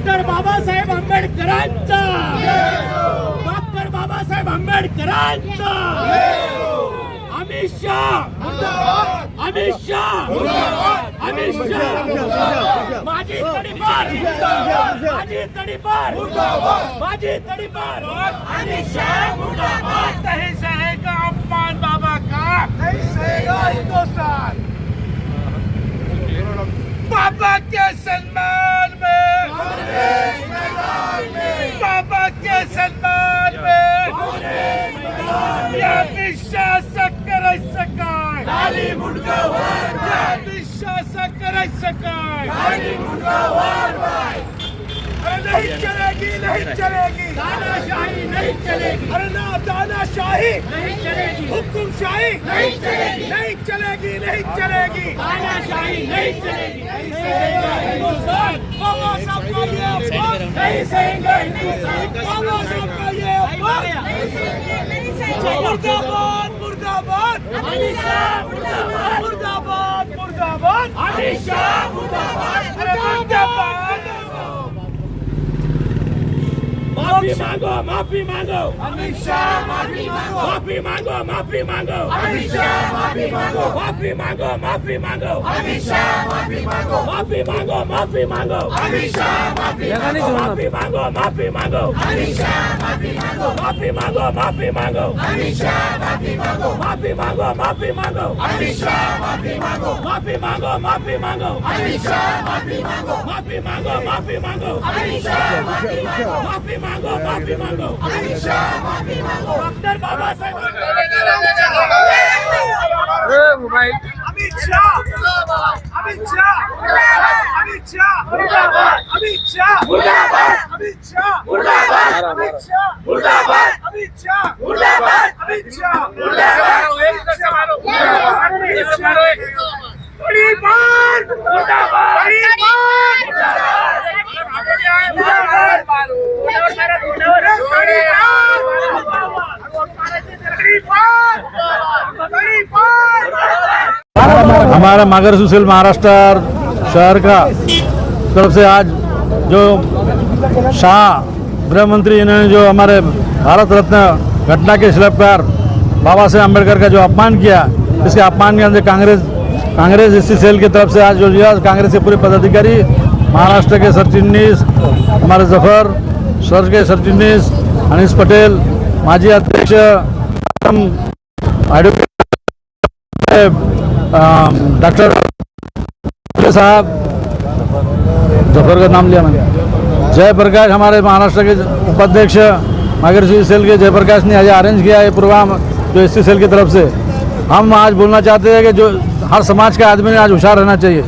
Doctor Babasaheb आंबेडकरांचा, doctor Babasaheb आंबेडकरांचा, अमित शाह, अमित शाह, अमित शाह, माझी तडीपार, माझी तडीपार, माझी तडीपार, अमित शाह मुर्दाबाद। नहीं सहेगा अपमान बाबा का, नहीं सहेगा हिंदुस्तान। बाबा के सम्मान में, बाबा के सम्मान में, विश्वास कराय सकाय, खाली मुंडका वर, विश्वास कराय सकाय, खाली मुंडका वर। अरे नहीं चलेगी, नहीं चलेगी, तानाशाही नहीं चलेगी, अरे ना तानाशाही नहीं चलेगी, हुकुमशाही नहीं चलेगी, नहीं चलेगी, नहीं चलेगी, तानाशाही नहीं चलेगी। नहीं सहेगा हिंदुस्तान, बाबा साहब का ये अपमान, नहीं सहेगा हिंदुस्तान, बाबा साहब का ये अपमान, नहीं सहेगा। मुर्दाबाद, मुर्दाबाद, अमित शाह मुर्दाबाद, मुर्दाबाद, मुर्दाबाद, अमित शाह मुर्दाबाद, अरे मुर्दाबाद। माफी मांगो, माफी मांगो, अमित शाह माफी मांगो, माफी मांगो, माफी मांगो, अमित शाह माफी मांगो, माफी मांगो, माफी मांगो, अमित शाह माफी मांगो, माफी मांगो, माफी मांगो, अमित शाह माफी मांगो, माफी मांगो, माफी मांगो, अमित शाह माफी मांगो, माफी मांगो, माफी मांगो, अमित शाह माफी मांगो, माफी मांगो, माफी मांगो, अमित शाह माफी मांगो, माफी मांगो, माफी मांगो, अमित शाह माफी मांगो, माफी मांगो, माफी मांगो, अमित शाह माफी मांगो, माफी मांगो, माफी मांगो, अमित शाह माफी मांगो, डॉक्टर बाबा साहेब अमित शाह, अमित शाह, अमित शाह, अमित शाह, अमित शाह, अमित शाह, अमित शाह, अमित शाह, तड़ीपार, हमारा मागर सुशील महाराष्ट्र शहर का तरफ से आज जो शाह गृह मंत्री इन्होंने जो हमारे भारत रत्न घटना के शिलान्यास बाबा साहेब अम्बेडकर का जो अपमान किया, इसके अपमान के अंदर कांग्रेस एससी सेल की तरफ से आज जो लिया, कांग्रेस के पूरे पदाधिकारी, महाराष्ट्र के सरचिटनीस हमारे जफर सर के सरचिटनीस अनिस पटेल, माजी अध्यक्ष डॉक्टर साहब, जफर का नाम लिया मैंने, जयप्रकाश हमारे महाराष्ट्र के उपाध्यक्ष मागर सेल के जयप्रकाश ने आज अरेंज किया है प्रोग्राम जो एससी सेल की तरफ से। हम आज बोलना चाहते हैं कि जो हर समाज के आदमी ने आज होशियार रहना चाहिए।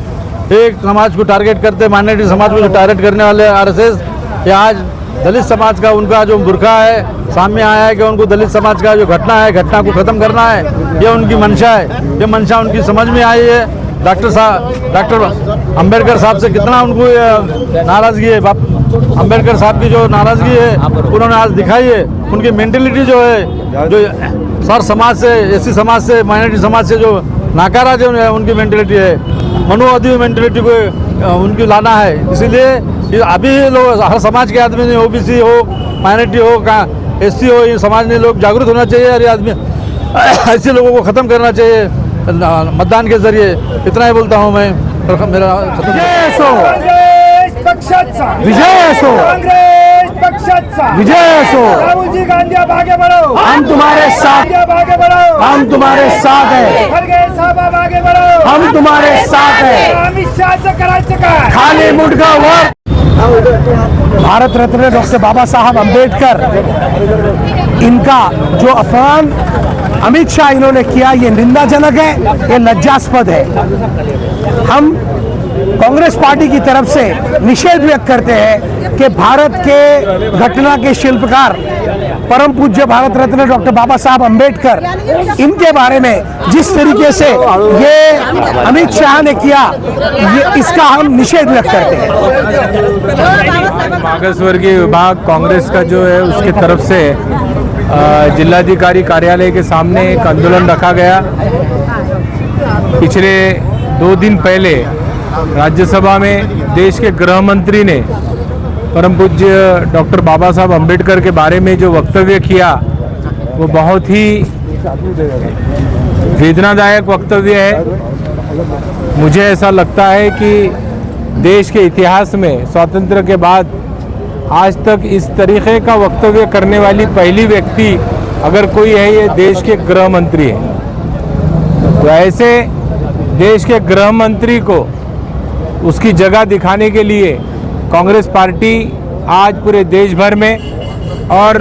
एक समाज को टारगेट करते, माइनॉरिटी समाज को जो टारगेट करने वाले आरएसएस, ये आज दलित समाज का उनका जो बुर्खा है सामने आया है कि उनको दलित समाज का जो घटना है, घटना को ख़त्म करना है, ये उनकी मंशा है। ये मंशा उनकी समझ में आई है। डॉक्टर अंबेडकर साहब से कितना उनको नाराज़गी है, अंबेडकर साहब की जो नाराज़गी है उन्होंने आज दिखाई है। उनकी मेंटेलिटी जो है, जो सर समाज से, एससी समाज से, माइनॉरिटी समाज से जो नाकारा जो उनकी मेंटेलिटी है, मनुवादी मेंटेलिटी को उनकी लाना है। इसीलिए अभी लोग हर समाज के आदमी ने, ओबीसी हो, माइनॉरिटी हो, एससी हो, ये समाज ने लोग जागरूक होना चाहिए और ये आदमी ऐसे लोगों को ख़त्म करना चाहिए मतदान के जरिए। इतना ही बोलता हूँ मैं, मेरा विजय असो, विजय असो। राहुल गांधी आगे बढ़ो, हम तुम्हारे साथ, आगे बढ़ो, हम तुम्हारे साथ है, खड़गे साहब आगे बढ़ो, हम तुम्हारे साथ है, अमित शाह से करायचं काय, खाली मुंडका वर। भारत रत्न डॉक्टर बाबा साहब अम्बेडकर, इनका जो अपमान अमित शाह इन्होंने किया, ये निंदाजनक है, ये लज्जास्पद है। हम कांग्रेस पार्टी की तरफ से निषेध व्यक्त करते हैं कि भारत के घटना के शिल्पकार परम पूज्य भारत रत्न डॉक्टर बाबा साहब अम्बेडकर, इनके बारे में जिस तरीके से ये अमित शाह ने किया, इसका हम निषेध व्यक्त करते हैं। मागासवर्गीय विभाग कांग्रेस का जो है उसकी तरफ से जिलाधिकारी कार्यालय के सामने एक आंदोलन रखा गया। पिछले 2 दिन पहले राज्यसभा में देश के गृह मंत्री ने परम पूज्य डॉक्टर बाबा साहब अम्बेडकर के बारे में जो वक्तव्य किया वो बहुत ही वेदनादायक वक्तव्य है। मुझे ऐसा लगता है कि देश के इतिहास में स्वातंत्र्य के बाद आज तक इस तरीके का वक्तव्य करने वाली पहली व्यक्ति अगर कोई है ये देश के गृह मंत्री है। तो ऐसे देश के गृह मंत्री को उसकी जगह दिखाने के लिए कांग्रेस पार्टी आज पूरे देश भर में और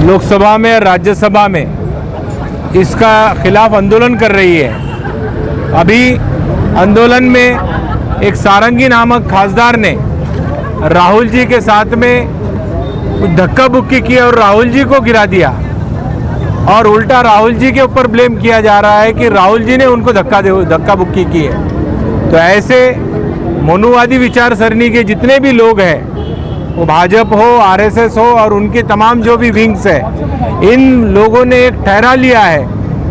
लोकसभा में और राज्यसभा में इसका खिलाफ आंदोलन कर रही है। अभी आंदोलन में एक सारंगी नामक खासदार ने राहुल जी के साथ में धक्का बुक्की की और राहुल जी को गिरा दिया और उल्टा राहुल जी के ऊपर ब्लेम किया जा रहा है कि राहुल जी ने उनको धक्का बुक्की की है। तो ऐसे मनुवादी विचार सरणी के जितने भी लोग हैं, वो भाजपा हो, आरएसएस हो और उनके तमाम जो भी विंग्स है, इन लोगों ने एक ठहरा लिया है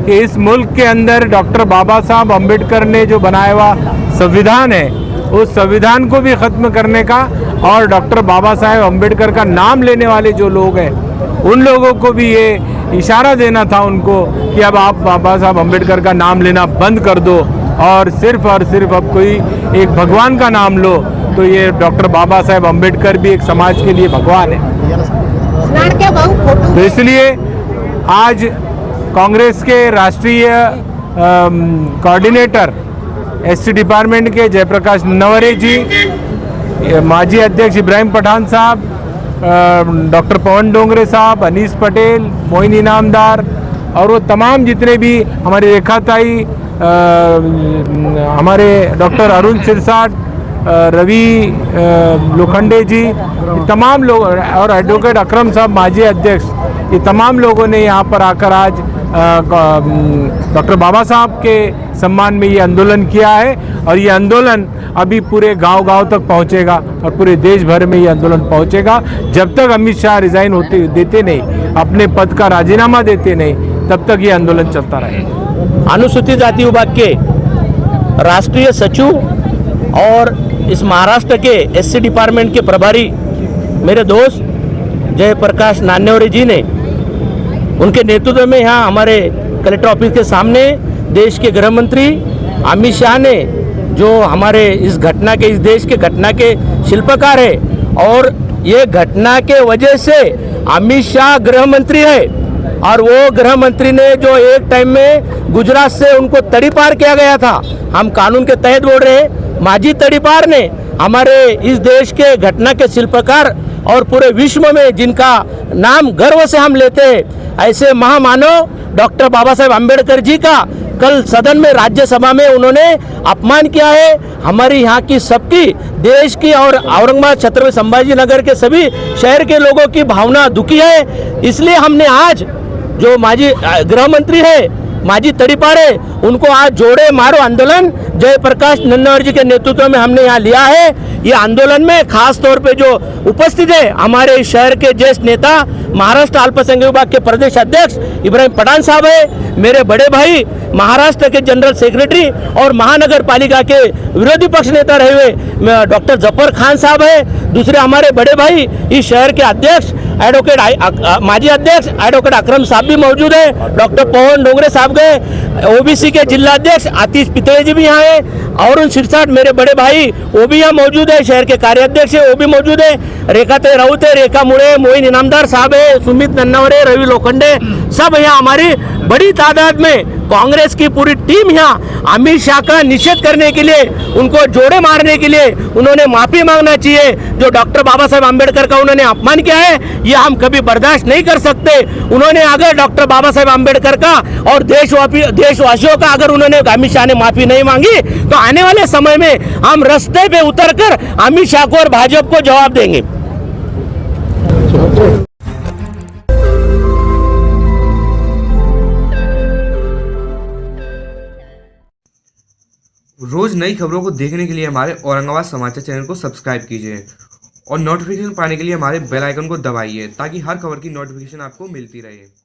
कि इस मुल्क के अंदर डॉक्टर बाबा साहब अम्बेडकर ने जो बनाया हुआ संविधान है, उस संविधान को भी ख़त्म करने का और डॉक्टर बाबा साहेब अम्बेडकर का नाम लेने वाले जो लोग हैं उन लोगों को भी ये इशारा देना था उनको कि अब आप बाबा साहब अम्बेडकर का नाम लेना बंद कर दो और सिर्फ अब कोई एक भगवान का नाम लो। तो ये डॉक्टर बाबा साहेब अम्बेडकर भी एक समाज के लिए भगवान है। तो इसलिए आज कांग्रेस के राष्ट्रीय कोऑर्डिनेटर एससी डिपार्टमेंट के जयप्रकाश नन्नावरे जी, माजी अध्यक्ष इब्राहिम पठान साहब, डॉक्टर पवन डोंगरे साहब, अनीस पटेल, मोइन इनामदार और वो तमाम जितने भी हमारे रेखाताई, हमारे डॉक्टर अरुण सिरसाट, रवि लोखंडे जी, तमाम लोग और एडवोकेट अकरम साहब माजी अध्यक्ष, ये तमाम लोगों ने यहाँ पर आकर आज डॉक्टर बाबा साहब के सम्मान में ये आंदोलन किया है और ये आंदोलन अभी पूरे गांव-गांव तक पहुंचेगा और पूरे देश भर में ये आंदोलन पहुंचेगा। जब तक अमित शाह रिजाइन देते नहीं, अपने पद का राजीनामा देते नहीं, तब तक ये आंदोलन चलता रहेगा। अनुसूचित जाति विभाग के राष्ट्रीय सचिव और इस महाराष्ट्र के एससी डिपार्टमेंट के प्रभारी मेरे दोस्त जयप्रकाश नन्नावरे जी ने, उनके नेतृत्व में यहाँ हमारे कलेक्टर ऑफिस के सामने देश के गृह मंत्री अमित शाह ने, जो हमारे इस देश के घटना के शिल्पकार है और ये घटना के वजह से अमित शाह गृह मंत्री है और वो गृह मंत्री ने जो एक टाइम में गुजरात से उनको तड़ीपार किया गया था, हम कानून के तहत बोल रहे हैं, माजी तड़ीपार ने हमारे इस देश के घटना के शिल्पकार और पूरे विश्व में जिनका नाम गर्व से हम लेते हैं, ऐसे महामानव डॉक्टर बाबा साहेब अम्बेडकर जी का कल सदन में राज्यसभा में उन्होंने अपमान किया है। हमारी यहाँ की सबकी, देश की और औरंगाबाद छत्रपति संभाजी नगर के सभी शहर के लोगों की भावना दुखी है। इसलिए हमने आज जो माजी गृह मंत्री है, माजी तड़ीपारे, उनको आज जोड़े मारो आंदोलन जयप्रकाश नन्नावरे जी के नेतृत्व में हमने यहाँ लिया है। ये आंदोलन में खास तौर पे जो उपस्थित है हमारे शहर के ज्येष्ठ नेता, महाराष्ट्र अल्पसंख्यक विभाग के प्रदेश अध्यक्ष इब्राहिम पठान साहब है, मेरे बड़े भाई महाराष्ट्र के जनरल सेक्रेटरी और महानगर पालिका के विरोधी पक्ष नेता रहे हुए डॉक्टर जफर खान साहब है, दूसरे हमारे बड़े भाई इस शहर के अध्यक्ष माजी अध्यक्ष एडवोकेट अकरम साहब भी मौजूद है, डॉक्टर पवन डोंगरे साहब गए, ओबीसी के जिला अध्यक्ष आतिश पितळे जी भी यहाँ है, अरुण सिरसाट मेरे बड़े भाई वो भी यहाँ मौजूद है, शहर के कार्याध्यक्ष है वो भी मौजूद है, रेखाताई राउत है, रेखा मुड़े, मोइन इनामदार साहब है, सुमित नन्नावरे, रवि लोखंडे, सब यहाँ हमारी बड़ी तादाद में कांग्रेस की पूरी टीम यहाँ अमित शाह का निषेध करने के लिए, उनको जोड़े मारने के लिए उन्होंने माफी मांगना चाहिए। जो डॉक्टर बाबा साहेब अम्बेडकर का उन्होंने अपमान किया है, ये हम कभी बर्दाश्त नहीं कर सकते। उन्होंने अगर डॉक्टर बाबा साहेब अम्बेडकर का और देशवासियों का अगर उन्होंने अमित शाह ने माफी नहीं मांगी, तो आने वाले समय में हम रास्ते पे उतरकर अमित शाह को और भाजपा को जवाब देंगे। रोज नई खबरों को देखने के लिए हमारे औरंगाबाद समाचार चैनल को सब्सक्राइब कीजिए और नोटिफिकेशन पाने के लिए हमारे बेल आइकन को दबाइए ताकि हर खबर की नोटिफिकेशन आपको मिलती रहे।